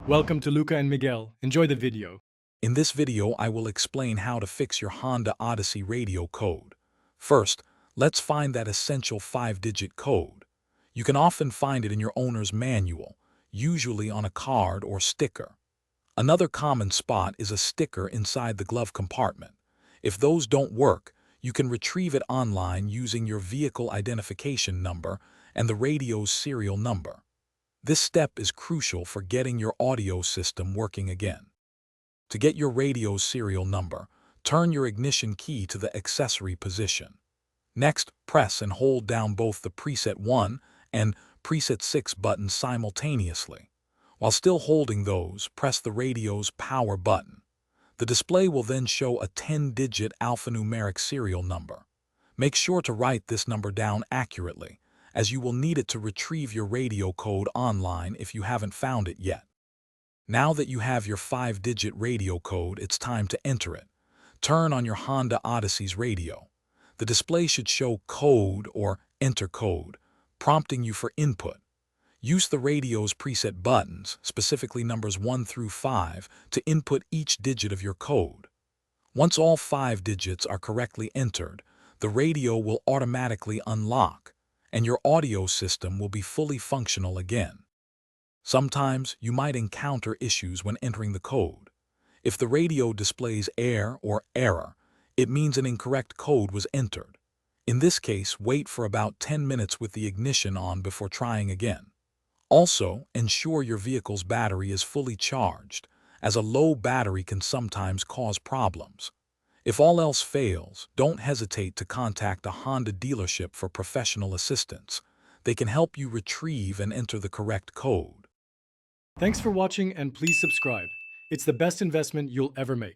Welcome to Luca and Miguel. Enjoy the video. In this video, I will explain how to fix your Honda Odyssey radio code. First, let's find that essential 5-digit code. You can often find it in your owner's manual, usually on a card or sticker. Another common spot is a sticker inside the glove compartment. If those don't work, you can retrieve it online using your vehicle identification number and the radio's serial number. This step is crucial for getting your audio system working again. To get your radio's serial number, turn your ignition key to the accessory position. Next, press and hold down both the preset 1 and preset 6 buttons simultaneously. While still holding those, press the radio's power button. The display will then show a 10-digit alphanumeric serial number. Make sure to write this number down accurately, as you will need it to retrieve your radio code online if you haven't found it yet. Now that you have your 5-digit radio code, it's time to enter it. Turn on your Honda Odyssey's radio. The display should show code or enter code, prompting you for input. Use the radio's preset buttons, specifically numbers 1 through 5, to input each digit of your code. Once all 5 digits are correctly entered, the radio will automatically unlock, and your audio system will be fully functional again. Sometimes you might encounter issues when entering the code. If the radio displays error or error, it means an incorrect code was entered. In this case, wait for about 10 minutes with the ignition on before trying again. Also, ensure your vehicle's battery is fully charged, as a low battery can sometimes cause problems. If all else fails, don't hesitate to contact a Honda dealership for professional assistance. They can help you retrieve and enter the correct code. Thanks for watching and please subscribe. It's the best investment you'll ever make.